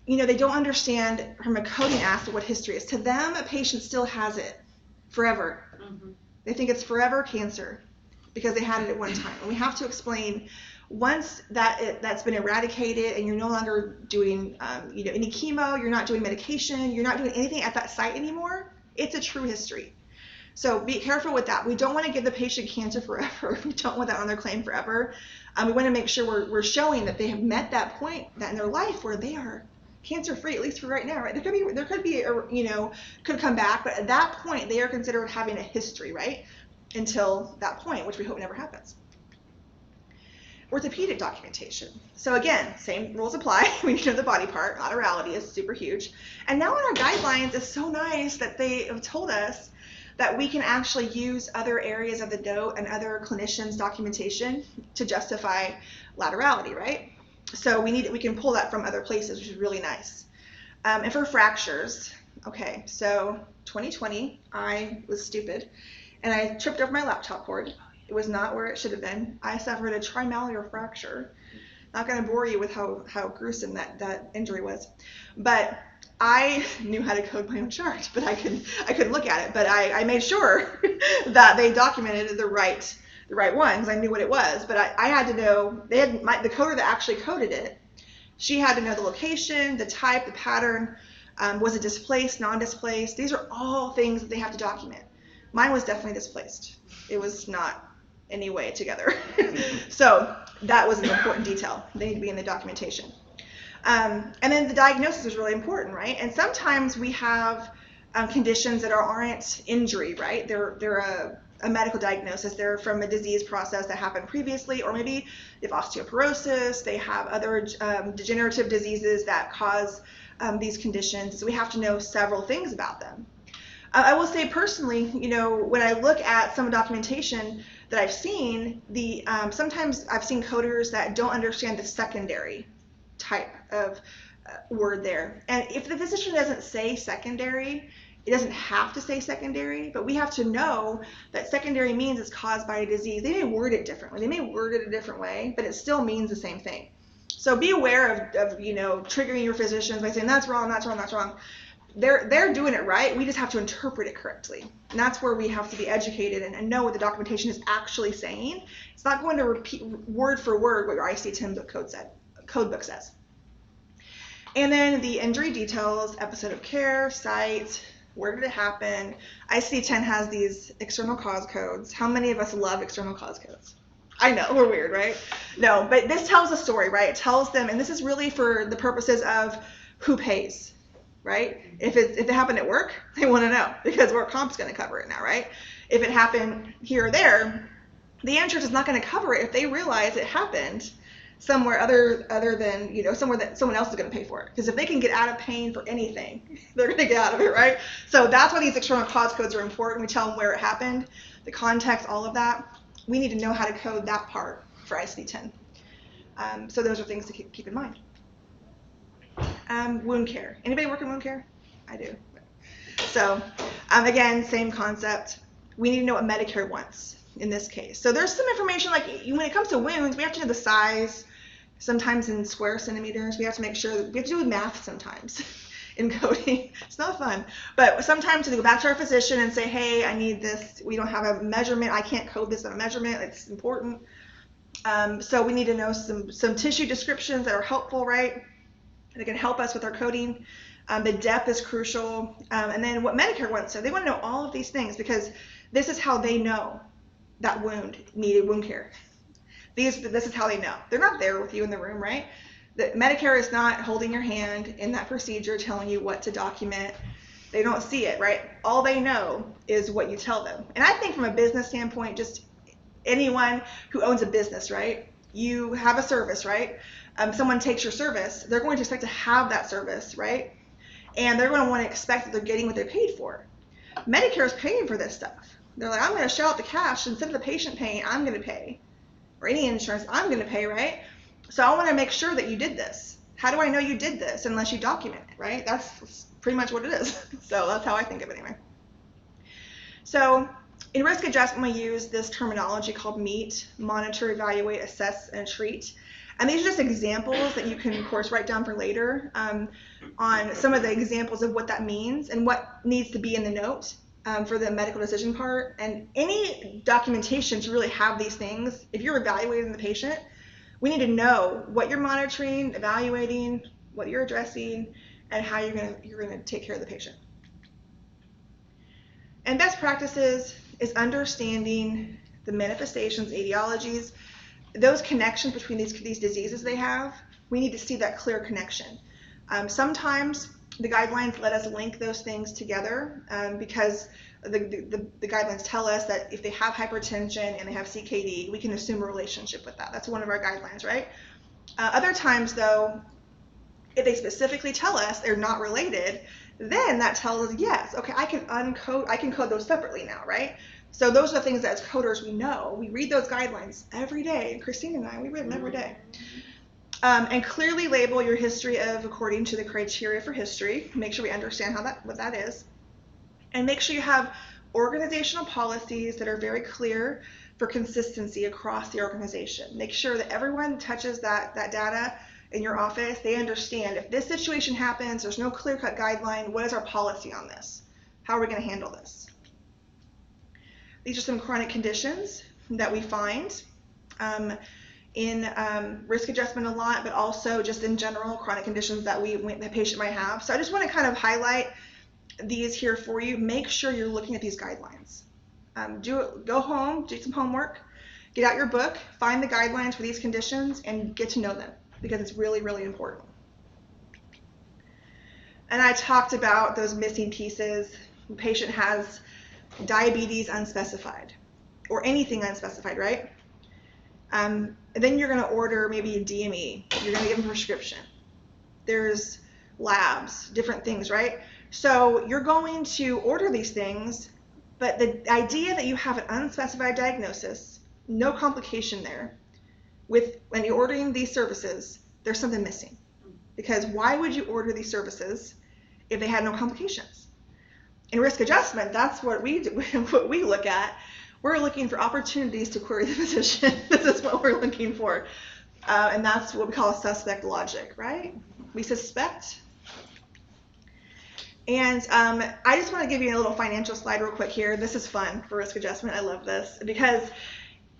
[SPEAKER 3] they don't understand from a coding aspect what history is. To them, a patient still has it forever. Mm-hmm. They think it's forever cancer because they had it at one time. And we have to explain, once that's been eradicated and you're no longer doing any chemo, you're not doing medication, you're not doing anything at that site anymore, it's a true history. So be careful with that. We don't want to give the patient cancer forever. We don't want that on their claim forever. We want to make sure we're showing that they have met that point that in their life where they are cancer-free, at least for right now, right? There could come back, but at that point they are considered having a history, right? Until that point, which we hope never happens. Orthopedic documentation. So again, same rules apply. We need to know the body part. Laterality is super huge. And now in our guidelines, it's so nice that they have told us that we can actually use other areas of the note and other clinicians' documentation to justify laterality, right? So we can pull that from other places, which is really nice. And for fractures, okay, so 2020, I was stupid, and I tripped over my laptop cord. It was not where it should have been. I suffered a trimallear fracture. Not going to bore you with how gruesome that injury was, but I knew how to code my own chart, but I couldn't look at it. But I made sure that they documented the right one because I knew what it was. But I had to know, the coder that actually coded it, she had to know the location, the type, the pattern, was it displaced, non-displaced. These are all things that they have to document. Mine was definitely displaced. It was not any way together. So that was an important detail. They need to be in the documentation. And then the diagnosis is really important, right? And sometimes we have conditions that aren't injury, right? They're a medical diagnosis. They're from a disease process that happened previously, or maybe they have osteoporosis. They have other degenerative diseases that cause these conditions. So we have to know several things about them. I will say personally, when I look at some documentation that I've seen, sometimes I've seen coders that don't understand the secondary type of word there. And if the physician doesn't say secondary, it doesn't have to say secondary, but we have to know that secondary means it's caused by a disease. They may word it differently. They may word it a different way, but it still means the same thing. So be aware of triggering your physicians by saying that's wrong, that's wrong, that's wrong. They're doing it right. We just have to interpret it correctly. And that's where we have to be educated and know what the documentation is actually saying. It's not going to repeat word for word what your ICD10 code book says. And then the injury details, episode of care, site, where did it happen? ICD10 has these external cause codes. How many of us love external cause codes? I know, we're weird, right? No, but this tells a story, right? It tells them, and this is really for the purposes of who pays, right? If it happened at work, they want to know because work comp's going to cover it now, right? If it happened here or there, the insurance is not going to cover it if they realize it happened somewhere other than somewhere that someone else is going to pay for it. Because if they can get out of paying for anything, they're going to get out of it, right? So that's why these external cause codes are important. We tell them where it happened, the context, all of that. We need to know how to code that part for ICD-10. So those are things to keep in mind. Wound care. Anybody work in wound care? I do. So again, same concept. We need to know what Medicare wants in this case. So there's some information, like when it comes to wounds, we have to know the size, sometimes in square centimeters. We have to make sure that we have to do math sometimes in coding. It's not fun. But sometimes to go back to our physician and say, hey, I need this. We don't have a measurement. I can't code this on a measurement. It's important. So we need to know some tissue descriptions that are helpful, right? That can help us with our coding. The depth is crucial. And then what Medicare wants. So they want to know all of these things because this is how they know that wound needed wound care. This is how they know. They're not there with you in the room, right? The Medicare is not holding your hand in that procedure telling you what to document. They don't see it, right? All they know is what you tell them. And I think from a business standpoint, just anyone who owns a business, right? You have a service, right? Someone takes your service, they're going to expect to have that service, right? And they're going to want to expect that they're getting what they paid for. Medicare is paying for this stuff. They're like, I'm going to shell out the cash. Instead of the patient paying, I'm going to pay. Or any insurance, I'm going to pay, right? So I want to make sure that you did this. How do I know you did this unless you document it, right? That's pretty much what it is. So that's how I think of it anyway. So In risk adjustment, we use this terminology called MEET, monitor, evaluate, assess, and treat. And these are just examples that you can, of course, write down for later on some of the examples of what that means and what needs to be in the note for the medical decision part. And any documentation to really have these things, if you're evaluating the patient, we need to know what you're monitoring, evaluating, what you're addressing, and how you're gonna take care of the patient. And best practices is understanding the manifestations, etiologies, those connections between these diseases they have. We need to see that clear connection. Sometimes the guidelines let us link those things together because the guidelines tell us that if they have hypertension and they have CKD, we can assume a relationship with that. That's one of our guidelines, right? Other times, though, if they specifically tell us they're not related, then that tells us, yes, okay, I can code those separately now, right? So those are the things that as coders we know. We read those guidelines every day. Christine and I, we read them every day. And clearly label your history of according to the criteria for history. Make sure we understand what that is. And make sure you have organizational policies that are very clear for consistency across the organization. Make sure that everyone touches that data in your office. They understand if this situation happens, there's no clear-cut guideline. What is our policy on this? How are we going to handle this? These are some chronic conditions that we find in risk adjustment a lot, but also just in general chronic conditions that the patient might have. So I just want to kind of highlight these here for you. Make sure you're looking at these guidelines. Go home, do some homework, get out your book, find the guidelines for these conditions, and get to know them because it's really, really important. And I talked about those missing pieces. The patient has diabetes unspecified or anything unspecified, right? And then you're going to order maybe a DME. You're going to give them a prescription. There's labs, different things, right? So you're going to order these things, but the idea that you have an unspecified diagnosis, no complication there, when you're ordering these services, there's something missing. Because why would you order these services if they had no complications? In risk adjustment, that's what we look at. We're looking for opportunities to query the physician. This is what we're looking for. And that's what we call suspect logic, right? We suspect. And I just want to give you a little financial slide real quick here. This is fun for risk adjustment. I love this because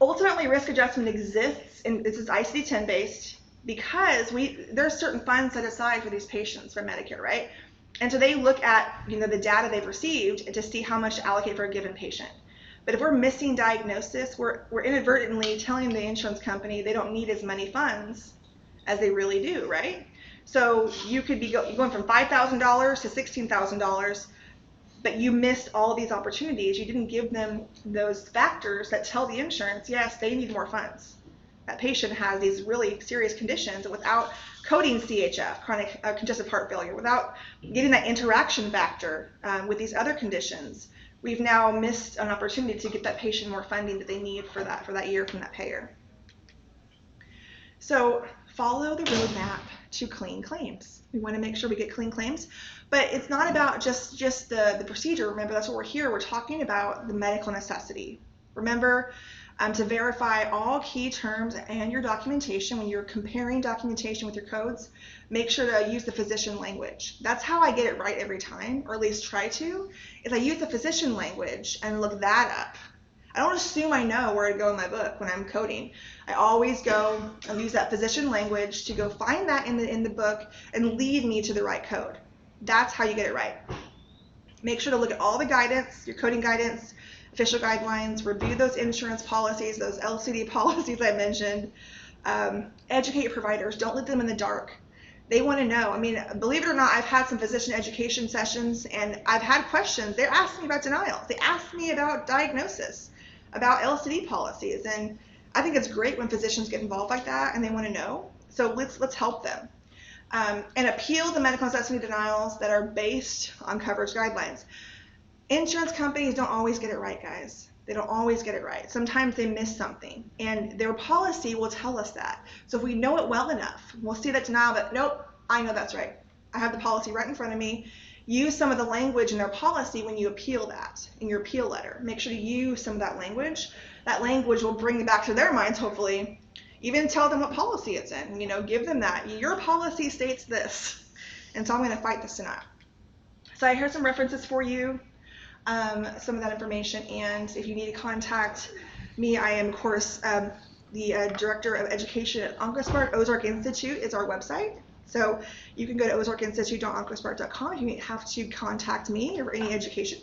[SPEAKER 3] ultimately risk adjustment exists, and this is ICD-10 based, because there are certain funds set aside for these patients from Medicare, right? And so they look at the data they've received to see how much to allocate for a given patient. But if we're missing diagnosis, we're inadvertently telling the insurance company they don't need as many funds as they really do, right? So you could be going from $5,000 to $16,000, but you missed all these opportunities. You didn't give them those factors that tell the insurance, yes, they need more funds. That patient has these really serious conditions, and without coding CHF, chronic congestive heart failure, without getting that interaction factor with these other conditions, we've now missed an opportunity to get that patient more funding that they need for that year from that payer. So follow the roadmap to clean claims. We want to make sure we get clean claims, but it's not about just the procedure. Remember, that's what we're here. We're talking about the medical necessity. Remember to verify all key terms and your documentation. When you're comparing documentation with your codes, make sure to use the physician language. That's how I get it right every time, or at least try to, is I use the physician language and look that up. I don't assume I know where to go in my book when I'm coding. I always go and use that physician language to go find that in the book and lead me to the right code. That's how you get it right. Make sure to look at all the guidance, your coding guidance, official guidelines, review those insurance policies, those LCD policies I mentioned. Educate your providers. Don't let them in the dark. They want to know. I mean, believe it or not, I've had some physician education sessions and I've had questions. They're asking me about denials. They ask me about diagnosis, about LCD policies, and I think it's great when physicians get involved like that and they want to know. So let's help them. And appeal the medical necessity denials that are based on coverage guidelines. Insurance companies don't always get it right, guys. They don't always get it right. Sometimes they miss something, and their policy will tell us that. So if we know it well enough, we'll see that denial that, nope, I know that's right. I have the policy right in front of me. use some of the language in their policy when you appeal that in your appeal letter. Make sure to use some of that language. That language will bring it back to their minds, hopefully. Even tell them what policy it's in. Give them that. Your policy states this. And so I'm going to fight this tonight. So I heard some references for you, some of that information. And if you need to contact me, I am, of course, the Director of Education at OncoSpark. Ozark Institute is our website. So you can go to ozarkinstitute.oncospark.com if you have to contact me or any education.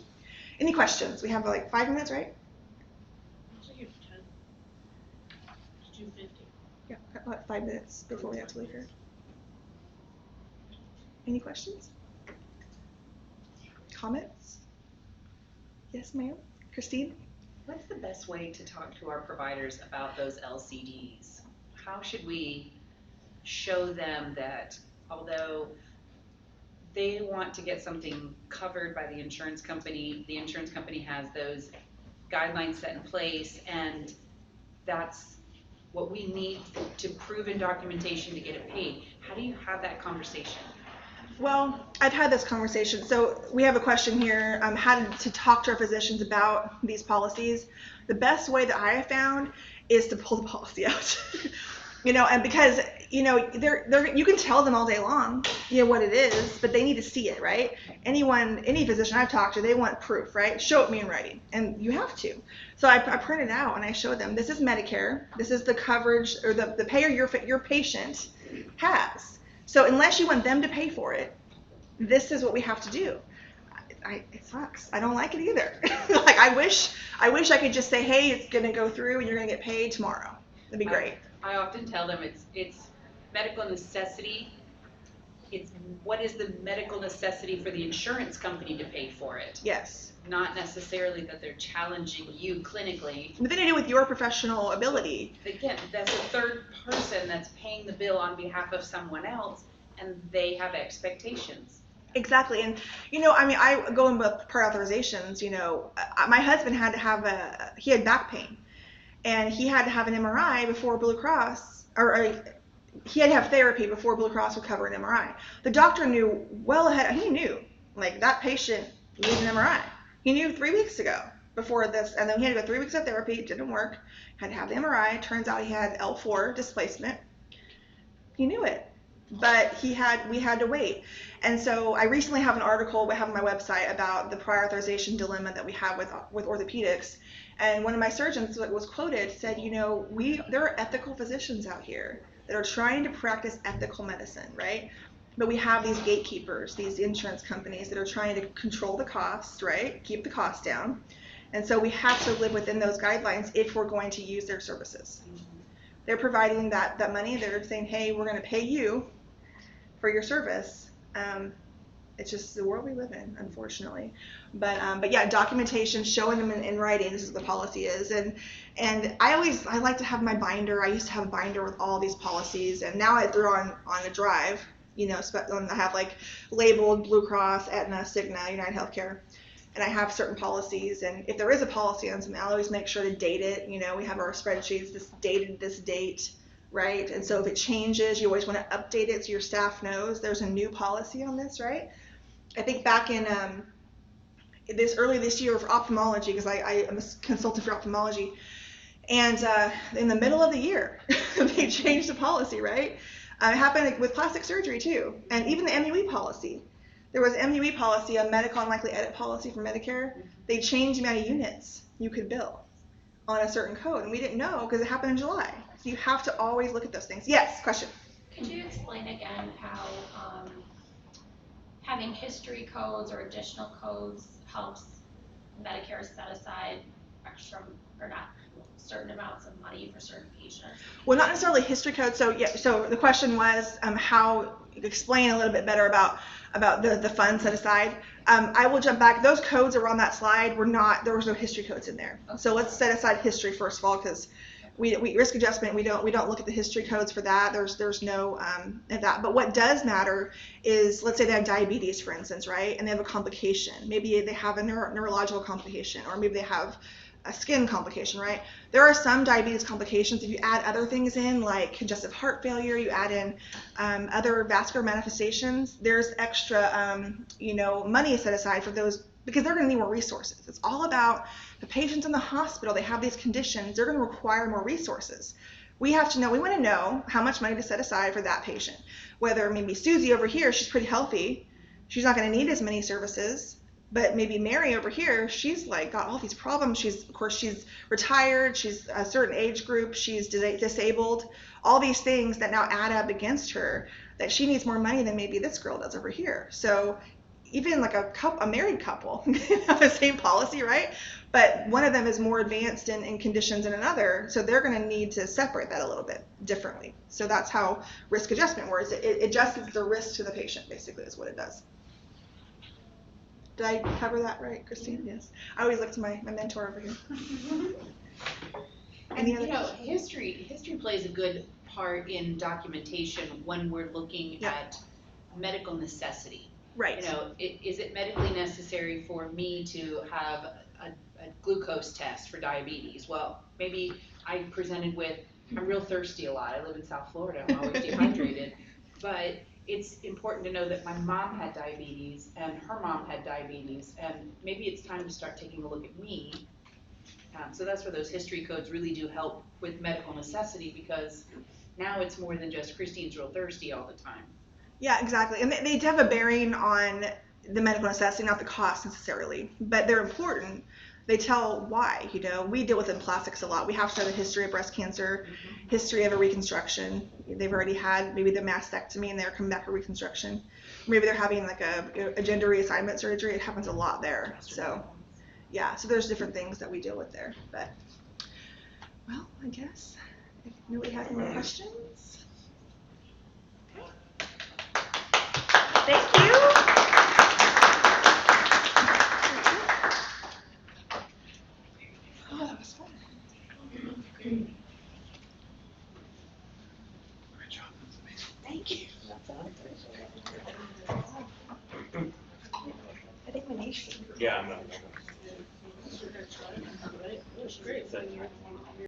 [SPEAKER 3] Any questions? We have like 5 minutes, right?
[SPEAKER 1] Actually, 10. 2:50.
[SPEAKER 3] Yeah, about 5 minutes before we have to leave here. Any questions? Comments? Yes, ma'am. Christine?
[SPEAKER 4] What's the best way to talk to our providers about those LCDs? How should we show them that although they want to get something covered by the insurance company has those guidelines set in place, and that's what we need to prove in documentation to get it paid? How do you have that conversation?
[SPEAKER 3] Well, I've had this conversation. So we have a question here, how to talk to our physicians about these policies. The best way that I have found is to pull the policy out. And because, you can tell them all day long, what it is, but they need to see it, right? Any physician I've talked to, they want proof, right? Show it me in writing, and you have to. So I print it out and I show them, this is Medicare, this is the coverage or the payer your patient has. So unless you want them to pay for it, this is what we have to do. It sucks. I don't like it either. Like I wish I could just say, hey, it's gonna go through and you're gonna get paid tomorrow. That'd be great.
[SPEAKER 4] I often tell them it's medical necessity. It's what is the medical necessity for the insurance company to pay for it.
[SPEAKER 3] Yes.
[SPEAKER 4] Not necessarily that they're challenging you clinically.
[SPEAKER 3] But then to do with your professional ability.
[SPEAKER 4] Again, that's a third person that's paying the bill on behalf of someone else, and they have expectations.
[SPEAKER 3] Exactly. And, I go in with prior authorizations, my husband had to have he had back pain, and he had to have an MRI before Blue Cross, he had to have therapy before Blue Cross would cover an MRI. The doctor knew well ahead, he knew, like, that patient needs an MRI. He knew 3 weeks ago before this, and then he had to go 3 weeks of therapy, it didn't work, had to have the MRI, turns out he had L4 displacement. He knew it, but we had to wait. And so I recently have an article we have on my website about the prior authorization dilemma that we have with orthopedics. And one of my surgeons was quoted, said, there are ethical physicians out here that are trying to practice ethical medicine, right? But we have these gatekeepers, these insurance companies that are trying to control the cost, right? Keep the cost down. And so we have to live within those guidelines if we're going to use their services. They're providing that money. They're saying, hey, we're going to pay you for your service. It's just the world we live in, unfortunately. But yeah, documentation, showing them in writing, this is what the policy is. And I like to have my binder. I used to have a binder with all these policies, and now they're on a drive. I have like labeled Blue Cross, Aetna, Cigna, United Healthcare, and I have certain policies. And if there is a policy on something, I'll always make sure to date it. We have our spreadsheets, this dated this date, right? And so if it changes, you always want to update it so your staff knows there's a new policy on this, right? I think back in early this year for ophthalmology, because I am a consultant for ophthalmology, and in the middle of the year, they changed the policy, right? It happened with plastic surgery too, and even the MUE policy. There was MUE policy, a medical unlikely edit policy for Medicare. They changed the amount of units you could bill on a certain code, and we didn't know because it happened in July. So you have to always look at those things. Yes, question?
[SPEAKER 1] Could you explain again how having history codes or additional codes helps Medicare set aside extra or not certain amounts of money for certain patients?
[SPEAKER 3] Well, not necessarily history codes. So yeah. So the question was how explain a little bit better about the funds set aside. I will jump back. Those codes that were on that slide there was no history codes in there. Okay. So let's set aside history first of all, because we risk adjustment, we don't look at the history codes for that. There's no that. But what does matter is, let's say they have diabetes, for instance, right? And they have a complication. Maybe they have a neurological complication, or maybe they have a skin complication, right? There are some diabetes complications. If you add other things in, like congestive heart failure, you add in other vascular manifestations, there's extra, money set aside for those because they're going to need more resources. It's all about the patients in the hospital. They have these conditions. They're going to require more resources. We want to know how much money to set aside for that patient. Whether maybe Susie over here, she's pretty healthy. She's not going to need as many services. But maybe Mary over here, she's like got all these problems. She's retired. She's a certain age group. She's disabled. All these things that now add up against her that she needs more money than maybe this girl does over here. So even like a married couple have the same policy, right? But one of them is more advanced in conditions than another. So they're going to need to separate that a little bit differently. So that's how risk adjustment works. It adjusts the risk to the patient, basically, is what it does. Did I cover that right, Christine? Yes. I always look to my mentor over here.
[SPEAKER 5] And history plays a good part in documentation when we're looking at medical necessity.
[SPEAKER 3] Right.
[SPEAKER 5] Is it medically necessary for me to have a glucose test for diabetes? Well, maybe I presented with, I'm real thirsty a lot. I live in South Florida. I'm always dehydrated. But it's important to know that my mom had diabetes and her mom had diabetes, and maybe it's time to start taking a look at me. So that's where those history codes really do help with medical necessity, because now it's more than just Christine's real thirsty all the time.
[SPEAKER 3] Yeah, exactly. And they have a bearing on the medical necessity, not the cost necessarily, but they're important. They tell why. We deal with in plastics a lot. We have to have a history of breast cancer, history of a reconstruction. They've already had maybe the mastectomy and they're coming back for reconstruction. Maybe they're having like a gender reassignment surgery. It happens a lot there. So yeah, so there's different things that we deal with there. But well, I guess if nobody has any more questions. Thank you. Oh, that was fun.
[SPEAKER 2] Great job. That's amazing.
[SPEAKER 3] Thank you. I think my niece.
[SPEAKER 2] Yeah, I'm not.
[SPEAKER 6] That was great.